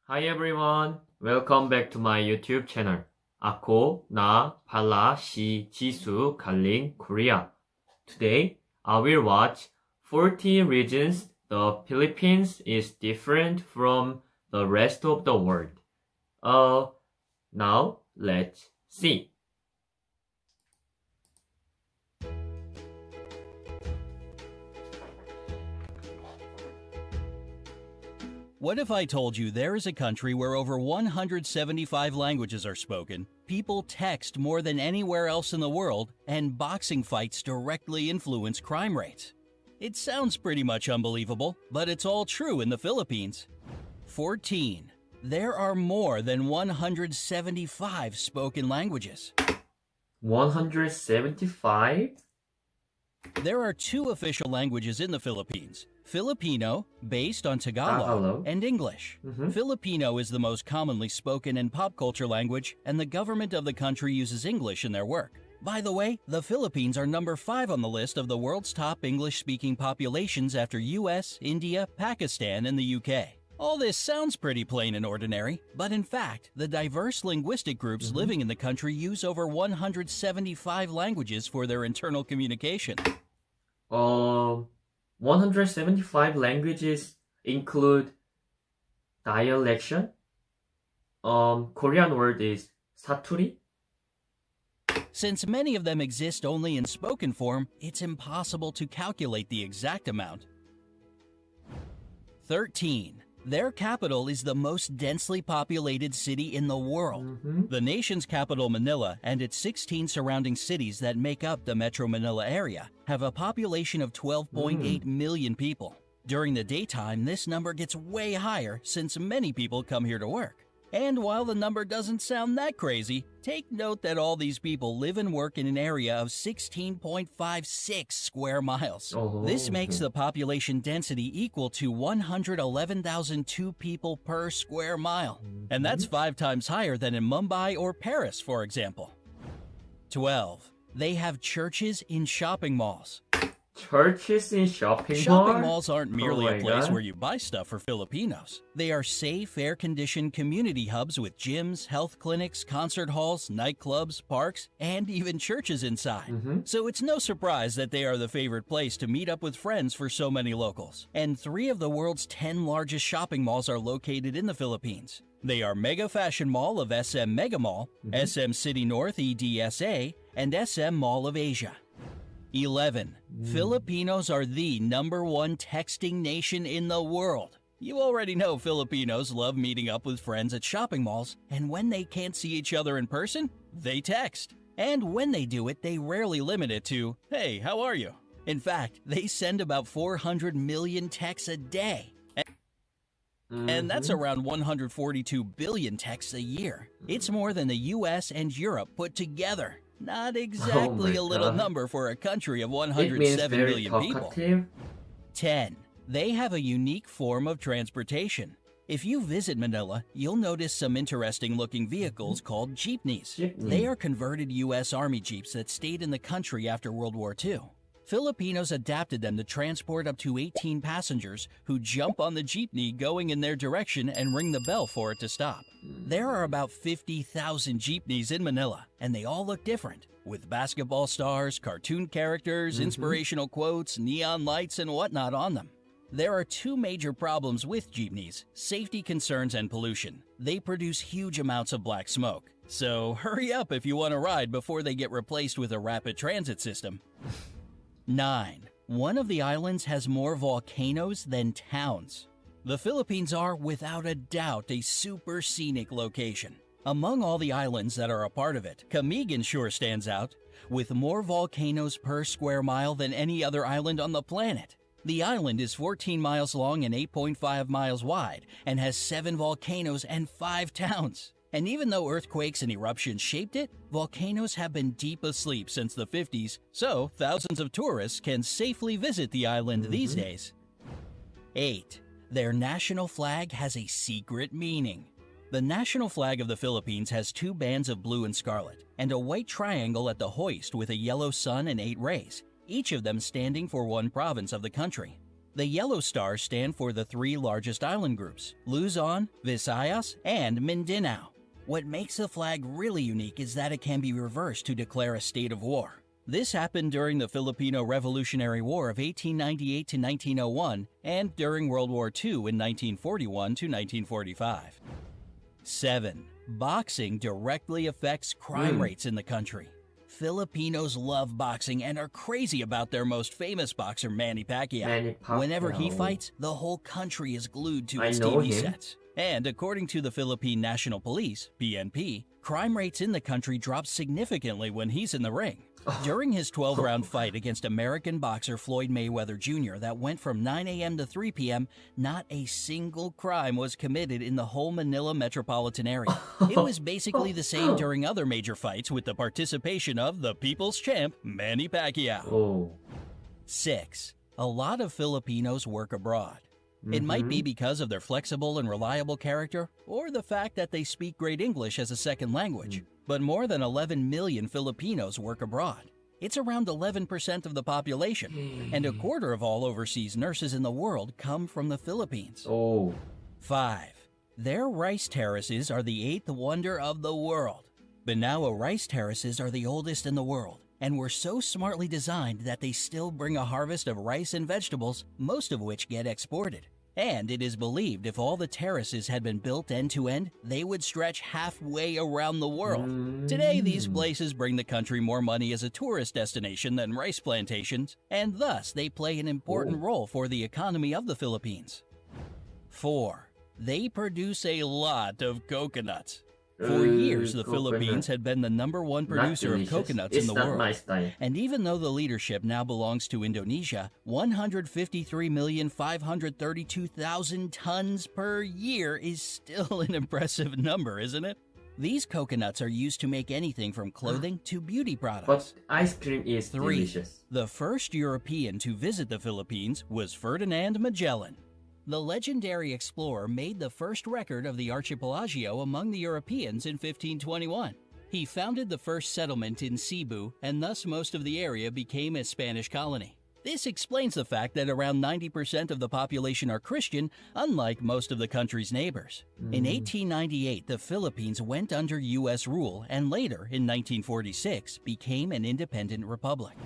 Hi everyone, welcome back to my YouTube channel. Ako, na, pala, si, jisoo, calling Korea. Today, I will watch 14 reasons the Philippines is different from the rest of the world. Now let's see. What if I told you there is a country where over 175 languages are spoken, people text more than anywhere else in the world, and boxing fights directly influence crime rates? It sounds pretty much unbelievable, but it's all true in the Philippines. 14. There are more than 175 spoken languages. 175? There are two official languages in the Philippines. Filipino, based on Tagalog, and English. Filipino is the most commonly spoken and pop culture language, and the government of the country uses English in their work. By the way, the Philippines are number 5 on the list of the world's top English-speaking populations after US, India, Pakistan, and the UK. All this sounds pretty plain and ordinary, but in fact, the diverse linguistic groups living in the country use over 175 languages for their internal communication. 175 languages include dialection. Korean word is 사투리. Since many of them exist only in spoken form, it's impossible to calculate the exact amount. 13. Their capital is the most densely populated city in the world. The nation's capital, Manila, and its 16 surrounding cities that make up the Metro Manila area have a population of 12.8 million people. During the daytime, this number gets way higher since many people come here to work. And while the number doesn't sound that crazy, take note that all these people live and work in an area of 16.56 square miles. This makes the population density equal to 111,002 people per square mile. And that's 5 times higher than in Mumbai or Paris, for example. 12. They have churches in shopping malls. Churches in shopping malls? Shopping malls aren't merely a place God. where you buy stuff for Filipinos. They are safe, air-conditioned community hubs with gyms, health clinics, concert halls, nightclubs, parks, and even churches inside. So it's no surprise that they are the favorite place to meet up with friends for so many locals. And 3 of the world's 10 largest shopping malls are located in the Philippines. They are Mega Fashion Mall of SM Mega Mall, SM City North EDSA, and SM Mall of Asia. 11. Filipinos are the #1 texting nation in the world. You already know Filipinos love meeting up with friends at shopping malls, and when they can't see each other in person, they text. And when they do it, they rarely limit it to, "Hey, how are you?" In fact, they send about 400 million texts a day. And that's around 142 billion texts a year. It's more than the US and Europe put together. Not exactly a little number for a country of 107 million people. 10. They have a unique form of transportation. If you visit Manila, you'll notice some interesting looking vehicles called jeepneys. They are converted US Army Jeeps that stayed in the country after World War II. Filipinos adapted them to transport up to 18 passengers who jump on the jeepney going in their direction and ring the bell for it to stop. There are about 50,000 jeepneys in Manila, and they all look different, with basketball stars, cartoon characters, inspirational quotes, neon lights, and whatnot on them. There are 2 major problems with jeepneys: safety concerns and pollution. They produce huge amounts of black smoke. So hurry up if you want to ride before they get replaced with a rapid transit system. 9. One of the islands has more volcanoes than towns. The Philippines are, without a doubt, a super scenic location. Among all the islands that are a part of it, Camigan sure stands out, with more volcanoes per square mile than any other island on the planet. The island is 14 miles long and 8.5 miles wide, and has 7 volcanoes and 5 towns. And even though earthquakes and eruptions shaped it, volcanoes have been deep asleep since the 50s, so thousands of tourists can safely visit the island these days. 8. Their national flag has a secret meaning. The national flag of the Philippines has 2 bands of blue and scarlet, and a white triangle at the hoist with a yellow sun and 8 rays, each of them standing for one province of the country. The yellow stars stand for the three largest island groups, Luzon, Visayas, and Mindanao. What makes the flag really unique is that it can be reversed to declare a state of war. This happened during the Filipino Revolutionary War of 1898 to 1901 and during World War II in 1941 to 1945. 7. Boxing directly affects crime rates in the country. Filipinos love boxing and are crazy about their most famous boxer, Manny Pacquiao. Whenever he fights, the whole country is glued to his TV sets. And according to the Philippine National Police, PNP, crime rates in the country drop significantly when he's in the ring. During his 12-round fight against American boxer Floyd Mayweather Jr. that went from 9 a.m. to 3 p.m., not a single crime was committed in the whole Manila metropolitan area. It was basically the same during other major fights with the participation of the people's champ, Manny Pacquiao. 6. A lot of Filipinos work abroad. It might be because of their flexible and reliable character, or the fact that they speak great English as a second language. But more than 11 million Filipinos work abroad. It's around 11% of the population, and a quarter of all overseas nurses in the world come from the Philippines. 5. Their rice terraces are the 8th wonder of the world. Banawa rice terraces are the oldest in the world, and were so smartly designed that they still bring a harvest of rice and vegetables, most of which get exported. And it is believed if all the terraces had been built end-to-end, they would stretch halfway around the world. Today, these places bring the country more money as a tourist destination than rice plantations, and thus they play an important role for the economy of the Philippines. 4. They produce a lot of coconuts. For years, the Philippines had been the #1 producer of coconuts in the world. And even though the leadership now belongs to Indonesia, 153,532,000 tons per year is still an impressive number, isn't it? These coconuts are used to make anything from clothing to beauty products. But ice cream is 3. delicious. The first European to visit the Philippines was Ferdinand Magellan. The legendary explorer made the first record of the archipelago among the Europeans in 1521. He founded the first settlement in Cebu, and thus most of the area became a Spanish colony. This explains the fact that around 90% of the population are Christian, unlike most of the country's neighbors. In 1898, the Philippines went under U.S. rule, and later, in 1946, became an independent republic.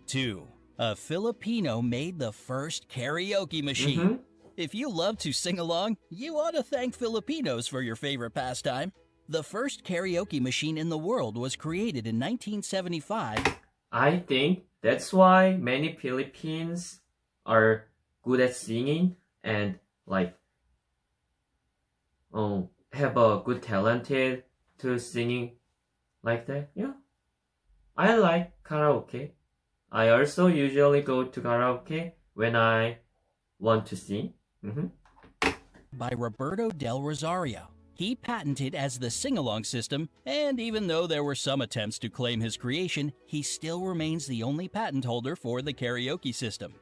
2. A Filipino made the first karaoke machine. If you love to sing along, you ought to thank Filipinos for your favorite pastime. The first karaoke machine in the world was created in 1975. I think that's why many Philippines are good at singing and have a good talented to singing like that. Yeah, I like karaoke. I also usually go to karaoke when I want to sing. By Roberto del Rosario. He patented as the sing-along system, and even though there were some attempts to claim his creation, he still remains the only patent holder for the karaoke system.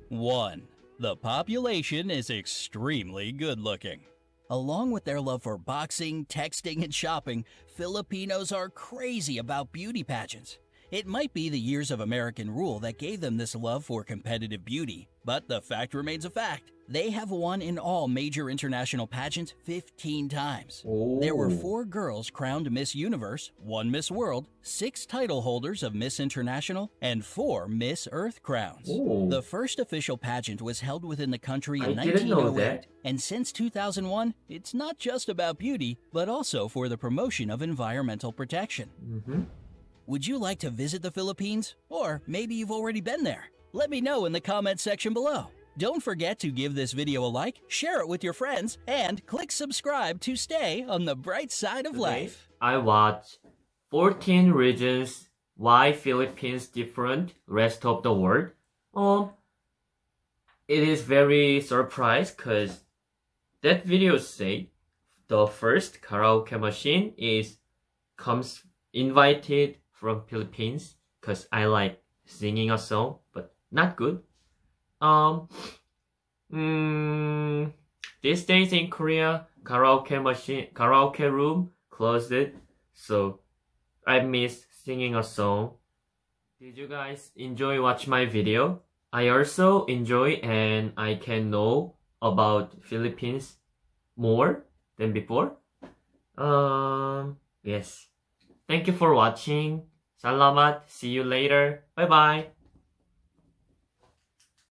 1. The population is extremely good-looking. Along with their love for boxing, texting, and shopping, Filipinos are crazy about beauty pageants. It might be the years of American rule that gave them this love for competitive beauty, but the fact remains a fact. They have won in all major international pageants 15 times. There were 4 girls crowned Miss Universe, 1 Miss World, 6 title holders of Miss International, and 4 Miss Earth crowns. The first official pageant was held within the country in 1908, and since 2001, it's not just about beauty, but also for the promotion of environmental protection. Would you like to visit the Philippines? Or maybe you've already been there? Let me know in the comment section below. Don't forget to give this video a like, share it with your friends, and click subscribe to stay on the bright side of life. I watched 14 reasons why Philippines different rest of the world. It is very surprised because that video say the first karaoke machine comes invited from Philippines because I like singing a song, but not good. These days in Korea, karaoke room closed, so I miss singing a song. Did you guys enjoy watching my video? I also enjoy and I can know about Philippines more than before. Yes. Thank you for watching. Salamat. See you later. Bye bye.